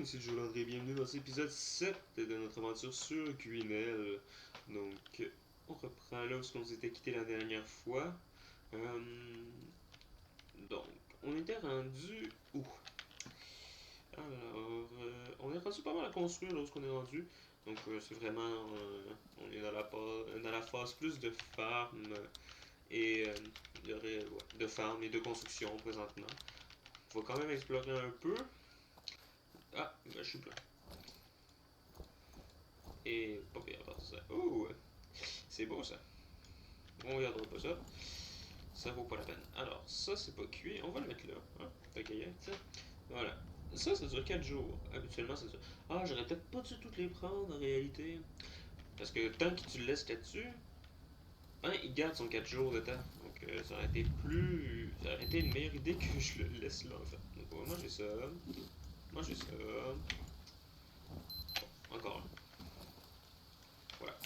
ici Joe Landry, bienvenue dans cet épisode 7 de notre aventure sur QNL. Donc, on reprend là où on s'était quitté la dernière fois. Donc, on était rendu où? Alors, on est rendu pas mal à construire là où on est rendu. Donc, c'est vraiment, on est dans la phase plus de farm et de farm et de construction présentement. Faut quand même explorer un peu. Ah, ben, je suis plein. Et pas pire à part ça. Oh, c'est beau ça. On regardera pas ça. Ça vaut pas la peine. Alors, ça c'est pas cuit. On va le mettre là. Hein? Fait qu'il y a, voilà. Ça dure 4 jours. Habituellement, ça dure. Ah, j'aurais peut-être pas dû toutes les prendre en réalité. Parce que tant que tu le laisses là-dessus, hein, il garde son 4 jours de temps. Donc, ça aurait été plus. Ça aurait été une meilleure idée que je le laisse là en fait. Donc, moi j'ai ça. Moi j'ai ça. Bon, encore un. Voilà.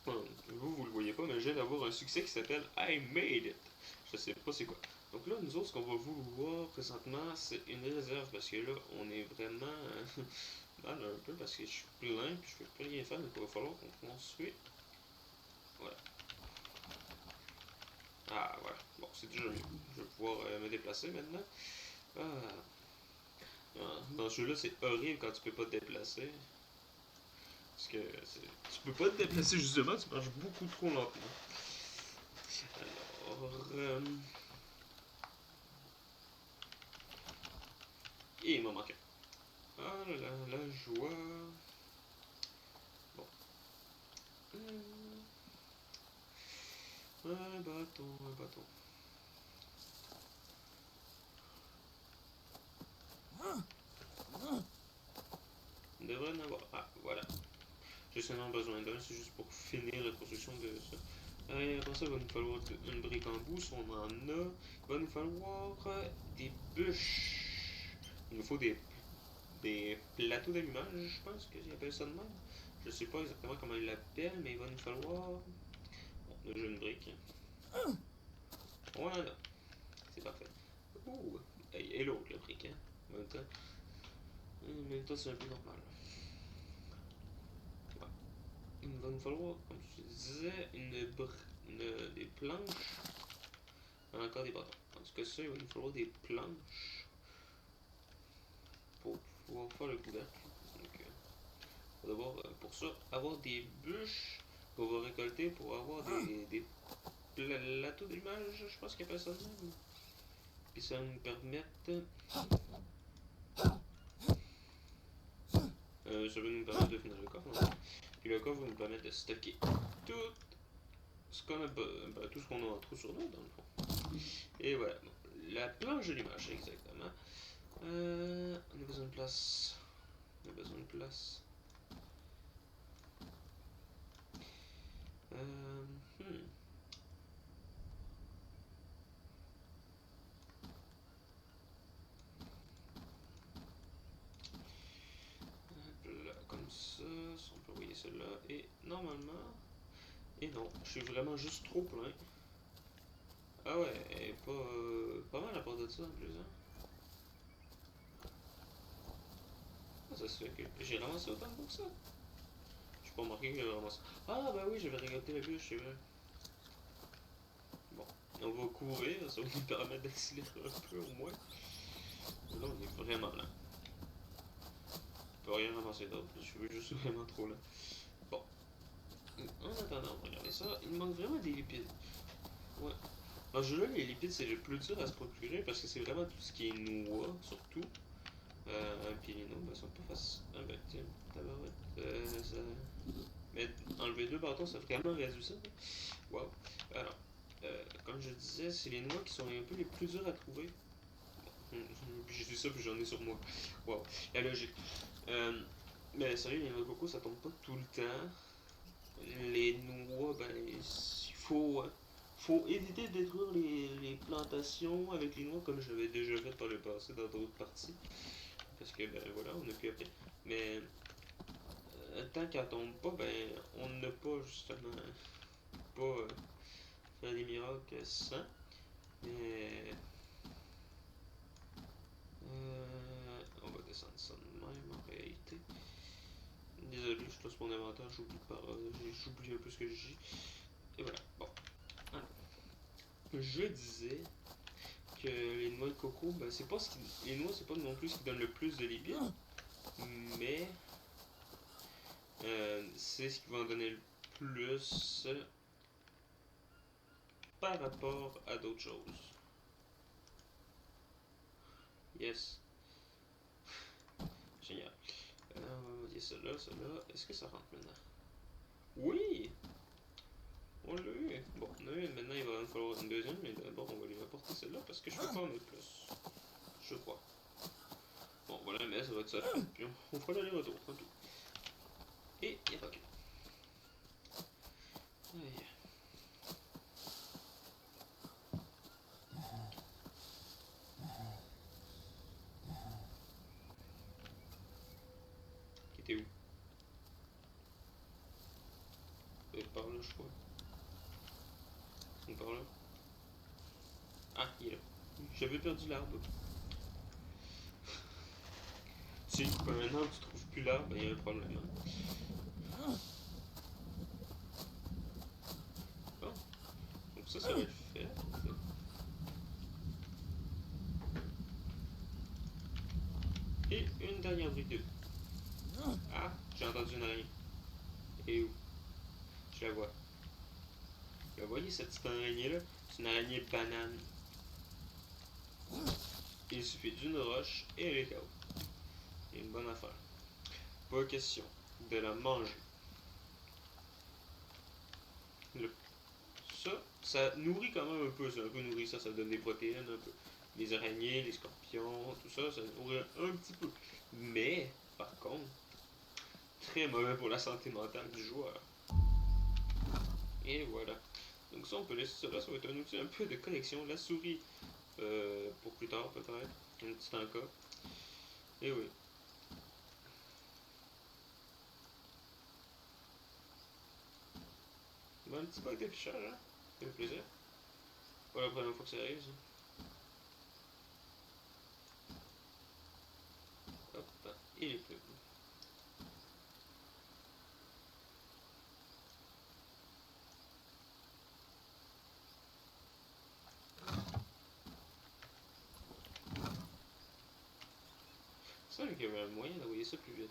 Alors, vous le voyez pas, mais je viens d'avoir un succès qui s'appelle I Made It. Je sais pas c'est quoi. Donc là, nous autres, ce qu'on va vouloir présentement, c'est une réserve parce que là, on est vraiment mal un peu parce que je suis plein puis je peux plus rien faire. Donc il va falloir qu'on construise. Voilà. Ah, voilà. Bon, c'est déjà mieux. Je vais pouvoir me déplacer maintenant. Ah. Dans ce jeu-là, c'est horrible quand tu peux pas te déplacer. Parce que tu peux pas te déplacer justement, tu marches beaucoup trop lentement. Alors, et il m'en manque un. Ah là là, la joie. Bon. Un bâton, un bâton. On devrait en avoir. Ah, voilà. J'ai seulement besoin d'un, c'est juste pour finir la construction de ça. Et après ça, il va nous falloir une brique en bout, on en a. Il va nous falloir des bûches. Il nous faut des plateaux d'allumage, je pense que j'appelle ça de même. Je sais pas exactement comment il l'appelle, mais il va nous falloir. Bon, déjà une brique. On en a. C'est parfait. Ouh! Et l'autre, le brique, hein? En même temps, c'est un peu normal. Ouais. Il va nous falloir, comme je te disais, des planches. Encore des bâtons. En tout cas, ça, il va nous falloir des planches pour pouvoir faire le couvercle. Donc, on va devoir, pour ça, avoir des bûches qu'on va récolter pour avoir des plateaux d'image, je pense qu'il appelle ça de même. Puis ça va nous permettre. Ça va nous permettre de finir le coffre. Hein. Puis le coffre va nous permettre de stocker tout ce qu'on a, tout ce qu'on a en trop sur nous, dans le fond. Et voilà. Bon, la planche de l'image, exactement. On a besoin de place. On a besoin de place. Hmm. Là, comme ça, on peut envoyer celle-là. Et normalement. Et non, je suis vraiment juste trop plein. Ah ouais, et pas mal à part de ça en plus. Hein. Ah, ça se fait que j'ai ramassé autant pour ça. Je pas remarqué que j'avais ramassé. Ah bah oui, j'avais récolté la bûche, c'est vrai. Bon, on va courir, ça va nous permettre d'accélérer un peu au moins. Là, on est vraiment là. Je peux rien ramasser d'autre, je suis juste vraiment trop là. Bon, en attendant, regardez ça, il me manque vraiment des lipides. Ouais. Dans ce jeu-là, les lipides, c'est le plus dur à se procurer parce que c'est vraiment tout ce qui est noix, surtout. Puis les noix, ben, sont pas faciles. Ah ben, tiens, tabarouette. Ça... Mais enlever deux bâtons, ça a vraiment réduit ça. Wow. Alors, comme je disais, c'est les noix qui sont un peu les plus durs à trouver. J'ai dit ça, puis j'en ai sur moi. Wow. La logique. Mais sérieux, les noix de coco, ça tombe pas tout le temps. Les noix, ben, faut éviter de détruire les plantations avec les noix comme j'avais déjà fait par le passé dans d'autres parties. Parce que, ben voilà, on a pu après. Mais tant qu'elle tombe pas, ben, on n'a pas justement pas faire des miracles sans. Mais On va descendre ça de même en réalité. Désolé, je passe mon inventaire, j'oublie un peu ce que je dis. Et voilà, bon. Alors, je disais que les noix de coco, ben, c'est pas ce qui, les noix, c'est pas non plus ce qui donne le plus de lipides, mais c'est ce qui va en donner le plus par rapport à d'autres choses. Yes. Génial. On va dire cela, cela. Est-ce que ça rentre maintenant? Oui! On l'a eu. Bon, on a eu. Maintenant, il va en falloir une deuxième, mais d'abord, on va lui apporter celle-là parce que je peux pas en mettre plus. Je crois. Bon, voilà, mais ça va être ça. Puis on fera l'aller-retour, tant pis. Et il n'y a pas que. Aïe. Qui était où? Par là, je crois. Ou par là. Ah, il est là. J'avais perdu l'arbre. Tu sais, ben maintenant tu trouves plus l'arbre, ben il y a un problème. Hein. Bon, donc ça va être fait. En fait. Et une dernière brique de. Ah, j'ai entendu une araignée. Et où? Je la vois. Vous la voyez cette petite araignée-là? C'est une araignée banane. Il suffit d'une roche et elle est KO. C'est une bonne affaire. Pas question de la manger. Le- ça nourrit quand même un peu. C'est un peu nourri, ça donne des protéines un peu. Les araignées, les scorpions, tout ça, ça nourrit un petit peu. Mais, par contre, très mauvais pour la santé mentale du joueur. Et voilà. Donc ça, on peut laisser cela, ça va être un outil un peu de collection. La souris, pour plus tard peut-être, un petit encas. Et oui. Un petit bug d'affichage, hein. Ça fait plaisir. Pas la première fois que ça arrive, ça. Hop, il est plus. C'est vrai qu'il y avait un moyen d'envoyer ça plus vite.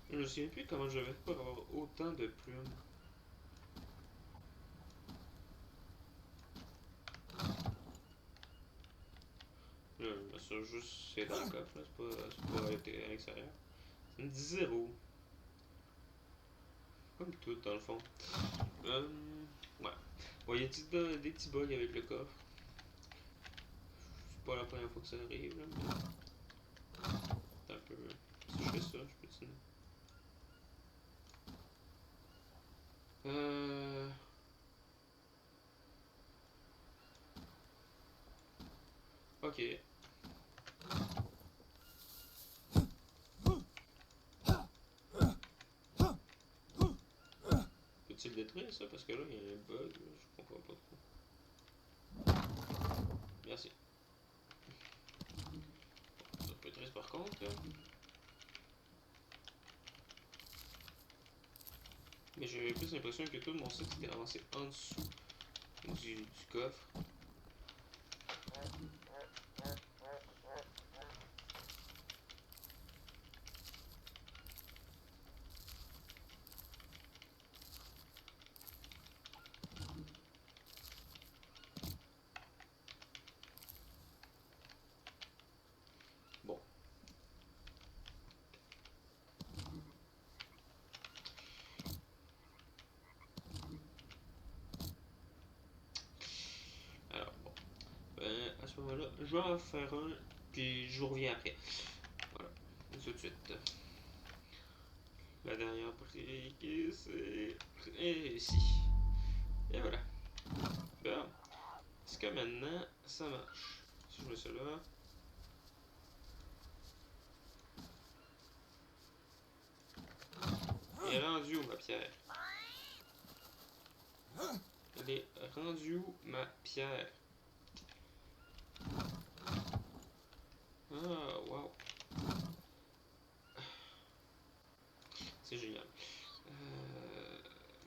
Je me souviens plus comment j'avais fait pour avoir autant de plumes. Ça juste, c'est dans le coffre, là. C'est pas à l'extérieur. Ça me dit zéro. Comme tout, dans le fond. Ouais. Bon, il y a des petits bugs avec le coffre. C'est pas la première fois que ça arrive, là, mais c'est un peu. Si je fais ça, je peux te. Euh. Ok. Peut-il le détruire ça? Parce que là, il y a un bug, là, je comprends pas trop. Merci. Ça peut être triste par contre, là. Mais j'avais plus l'impression que tout mon site s'était avancé en dessous du coffre. Bon. Alors, bon. À ce moment-là, je vais en faire un Puis je vous reviens après. Voilà, tout de suite. La dernière brique, c'est ici. Et voilà. Bon. Est-ce que maintenant, ça marche? Si je mets ça là. Elle est rendue où, ma pierre? Elle est rendue où, ma pierre? Ah, wow. C'est génial.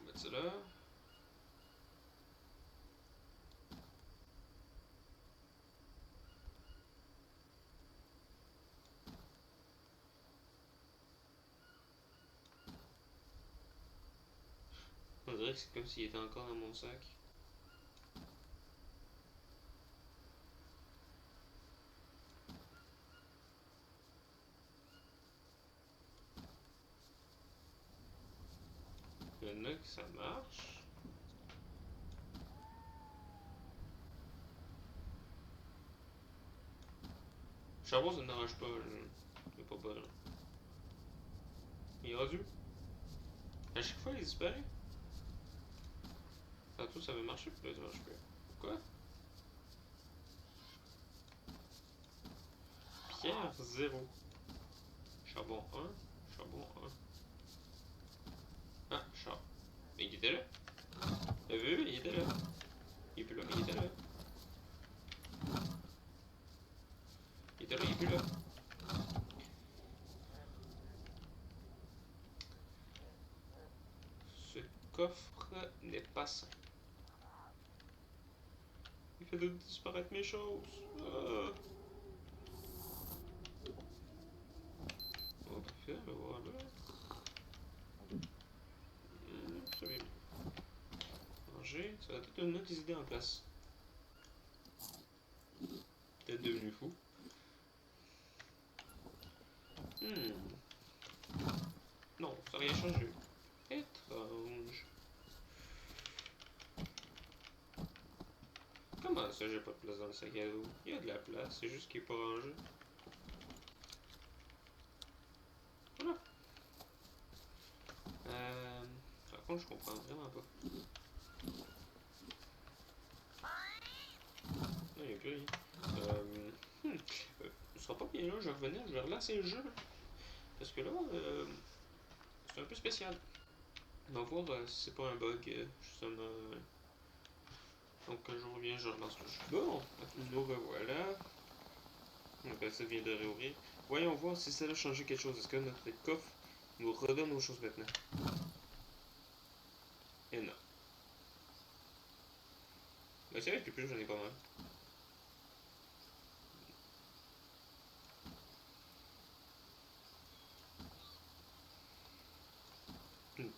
Mettre ça là. On dirait que c'est comme s'il était encore dans mon sac. Il y en a que ça marche. Charbon, ça ne dérange pas. Il pas bon. Il est rendu. À chaque fois, il disparaît. Tantôt, ça avait marché, puis là, ça marche plus. Quoi? Pierre 0. Charbon 1. Charbon 1. Ah, charbon. Mais il était là. T'as vu? Il était là. Il est plus là, mais il était là. Il était là, il est plus là. Ce coffre n'est pas sain. Il fait disparaître mes choses. Ah. On va faire le voir là. Ça va manger. Ça va peut-être mettre des idées en place. Peut-être devenu fou. Non, ça n'a rien changé. Étrange. Comment ça, j'ai pas de place dans le sac à dos? Il y a de la place, c'est juste qu'il est pas rangé. Voilà. Par contre, je comprends vraiment pas. Non, il n'y a plus rien. Ce sera pas bien là, je vais revenir, je vais relancer le jeu. Parce que là, c'est un peu spécial. On va voir si c'est pas un bug, justement. Donc, quand je reviens, je relance le jeu. Bon, nous revoilà. Donc, ça vient de réouvrir. Voyons voir si ça a changé quelque chose. Est-ce que notre coffre nous redonne nos choses maintenant? Et non. Mais c'est vrai que plus j'en ai pas mal.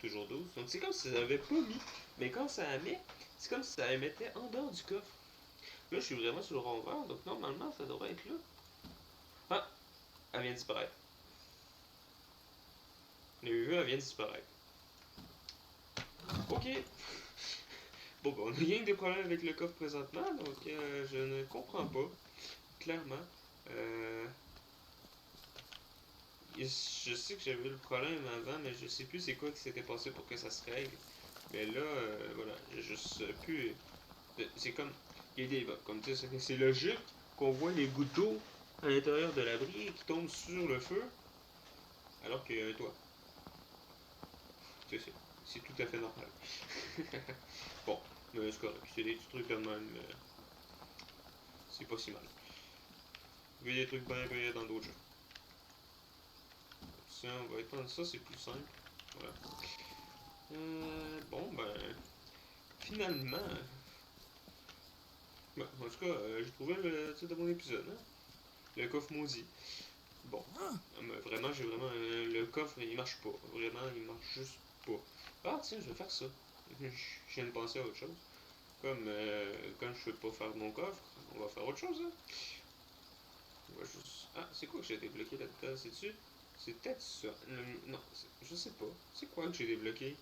Toujours 12. Donc c'est comme si ça avait pas mis. Mais quand ça émet, c'est comme si ça émettait en dehors du coffre. Là, je suis vraiment sur le rond vert, donc normalement, ça devrait être là. Ah! Elle vient de disparaître. Vous l'avez vu, elle vient de disparaître. Ok. Bon, ben, on a rien que des problèmes avec le coffre présentement, donc je ne comprends pas. Clairement. Euh, je sais que j'avais eu le problème avant, mais je sais plus c'est quoi qui s'était passé pour que ça se règle. Mais là, voilà, j'ai juste plus. C'est comme. Il y a des bugs. Comme tu sais, c'est logique qu'on voit les gouttes d'eau à l'intérieur de l'abri qui tombent sur le feu alors qu'il y a un toit. C'est tout à fait normal. Bon, mais c'est correct. C'est des petits trucs quand même. C'est pas si mal. Il y a des trucs bien payés dans d'autres jeux. Ça, on va étendre ça, c'est plus simple. Voilà. Bon, ben. Finalement. Ben, en tout cas, j'ai trouvé le titre de mon épisode. Hein? Le coffre maudit. Bon, mais vraiment, j'ai vraiment. Le coffre, il marche pas. Vraiment, il marche juste pas. Ah, tiens, je vais faire ça. Je viens de penser à autre chose. Comme je peux pas faire mon coffre, on va faire autre chose. Hein? On va juste. Ah, c'est quoi que j'ai débloqué là-dedans? C'est-tu? C'est peut-être ça. Non, je sais pas. C'est quoi que j'ai débloqué?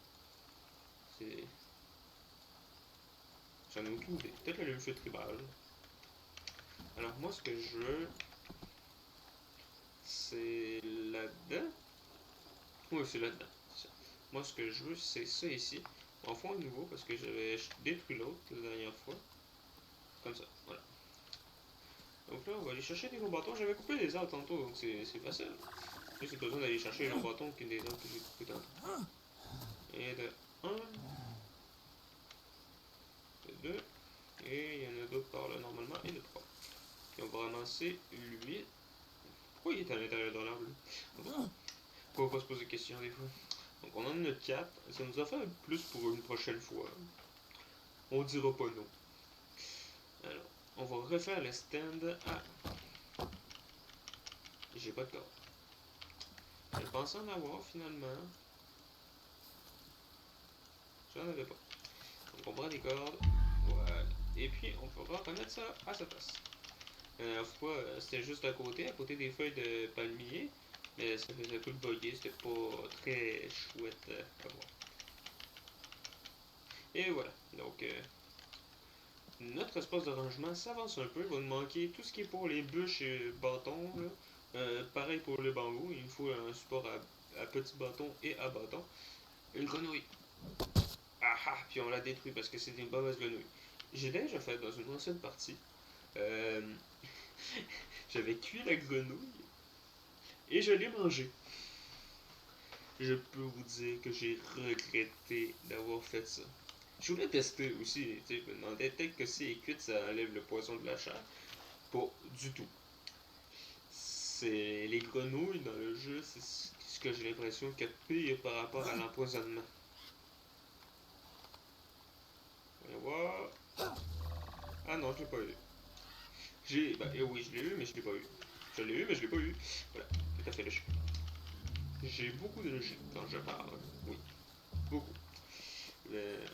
C'est. J'en ai aucune idée. Peut-être le jeu tribal. Alors, moi, ce que je veux. C'est là-dedans? Oui, c'est là-dedans. C'est ça. Moi, ce que je veux, c'est ça ici. En fond, à nouveau, parce que j'avais détruit l'autre la dernière fois. Comme ça, voilà. Donc là, on va aller chercher des longs bâtons. J'avais coupé des arbres tantôt, donc c'est facile. J'ai besoin d'aller chercher les longs bâtons qu'une des arbres que j'ai coupé tantôt. Et de un, de 2, et il y en a d'autres par là normalement, et de 3. Et on va ramasser lui. Pourquoi il est à l'intérieur de l'arbre? Pourquoi pas se poser des questions des fois? Donc on en a 4. Ça nous a fait plus pour une prochaine fois. On dira pas non. Alors, on va refaire le stand. Ah, j'ai pas de corde. Je pensais en avoir finalement. J'en avais pas. Donc on prend des cordes. Voilà. Et puis on pourra remettre ça à sa place. La dernière fois, c'était juste à côté des feuilles de palmier. Mais ça faisait tout le bugger, c'était pas très chouette à voir. Et voilà. Donc, notre espace de rangement s'avance un peu. Il va nous manquer tout ce qui est pour les bûches et bâtons. Là. Pareil pour le bambou. Il nous faut un support à petits bâtons et à bâtons. Une grenouille. Ah ah! Puis on l'a détruit parce que c'était une mauvaise grenouille. J'ai déjà fait dans une ancienne partie. Euh, J'avais cuit la grenouille et je l'ai mangée. Je peux vous dire que j'ai regretté d'avoir fait ça. Je voulais tester aussi, tu sais, je me demandais peut-être que si elle est cuite, ça enlève le poison de la chair. Pas du tout. C'est les grenouilles dans le jeu, c'est ce que j'ai l'impression qu'il y a de pire par rapport à l'empoisonnement. Voyons voir. Ah non, je l'ai pas eu. Oui, je l'ai eu, mais je l'ai pas eu. Je l'ai eu, mais je l'ai pas eu. Voilà, tout à fait logique. J'ai beaucoup de logique quand je parle. Oui, beaucoup. Euh,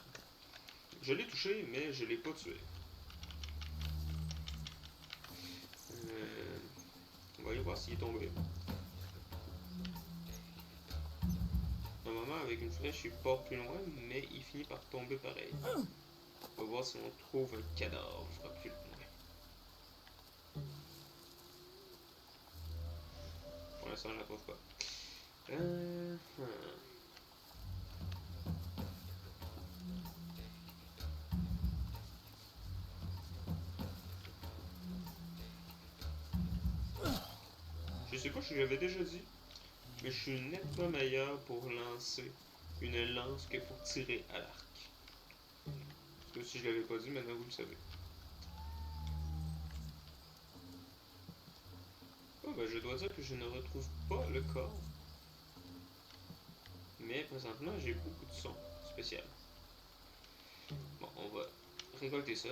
je l'ai touché, mais je l'ai pas tué. Euh, on va aller voir s'il est tombé. Normalement, avec une flèche, il part plus loin, mais il finit par tomber pareil. On va voir si on trouve un cadavre plus loin. Pour l'instant, je la trouve pas. Euh, hmm. Je sais pas si j'avais déjà dit, mais je suis nettement meilleur pour lancer une lance que pour tirer à l'arc. Parce que si je l'avais pas dit, maintenant vous le savez. Oh, ben, je dois dire que je ne retrouve pas le corps. Mais présentement, j'ai beaucoup de sons spéciaux. Bon, on va récolter ça.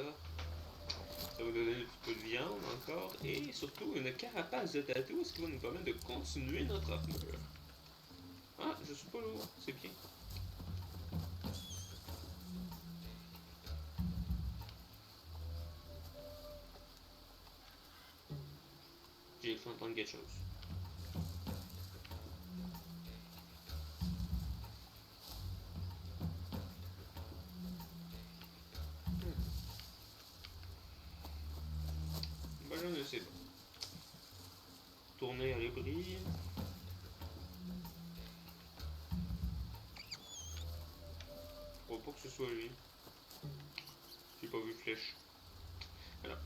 Ça va nous donner un petit peu de viande encore. Et surtout une carapace de tatou, ce qui va nous permettre de continuer notre armure. Ah, je suis pas lourd, c'est bien. J'ai cru entendre quelque chose. Ben, je ne sais pas. Tourner à l'abri. Je crois pas que ce soit lui. J'ai pas vu flèche. Alors,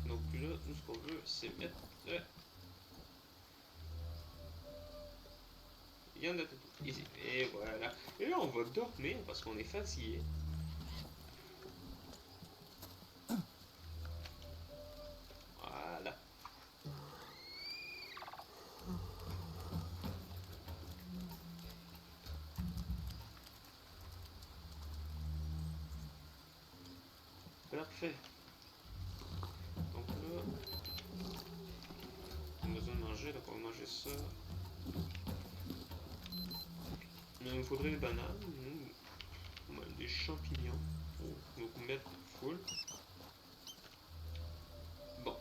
donc là, nous ce qu'on veut, c'est mettre. Il y en a tout ici. Et voilà. Et là, on va dormir parce qu'on est fatigué. Voilà. Parfait. Donc là, on a besoin de manger, donc on va manger ça. Il nous faudrait des bananes, des champignons. Donc mettre full. Bon.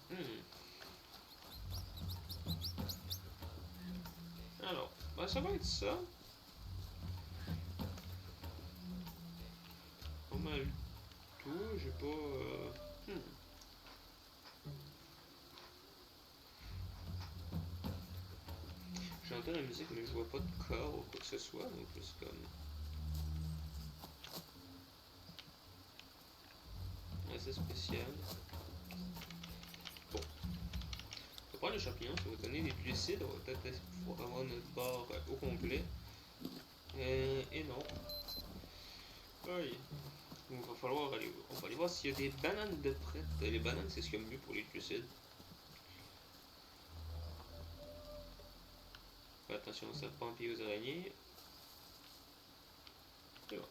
Hmm. Alors, ben, ça va être ça. Pas mal tout. J'ai pas. Hmm. j'entends la musique, mais je vois pas de corps ou quoi que ce soit, donc c'est comme... assez spécial. Bon. On va prendre les champignons, ça va donner des glucides, on va peut-être pouvoir avoir notre barre au complet. Et non. Aïe. Il va falloir aller... On va aller voir s'il y a des bananes de prête. Les bananes, c'est ce qu'il y a de mieux pour les glucides. Fais attention aux serpents et aux araignées. C'est bon.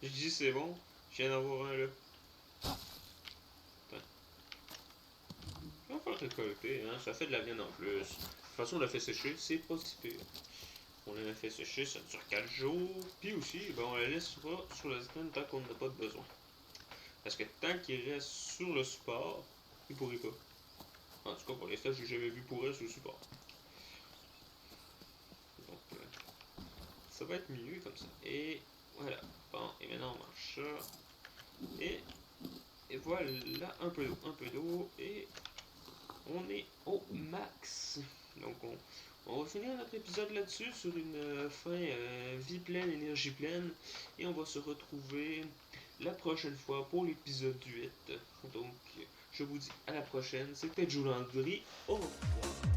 Je dis c'est bon, je viens d'en voir un là. Attends. On va faire récolter, hein. Ça fait de la viande en plus. De toute façon, on l'a fait sécher, c'est pas si pire. On l'a fait sécher, ça dure 4 jours. Puis aussi, ben, on la laissera sur le stand tant qu'on n'a pas de besoin. Parce que tant qu'il reste sur le support, il pourrit pas. En tout cas, pour l'instant, j'ai jamais vu pourrir sur le support. Donc, ça va être mieux comme ça. Et voilà. Bon, et maintenant on marche ça. Et voilà, un peu d'eau, et on est au max. Donc on va finir notre épisode là-dessus, sur une fin vie pleine, énergie pleine. Et on va se retrouver la prochaine fois pour l'épisode 8. Donc je vous dis à la prochaine. C'était Jules Landry. Au revoir.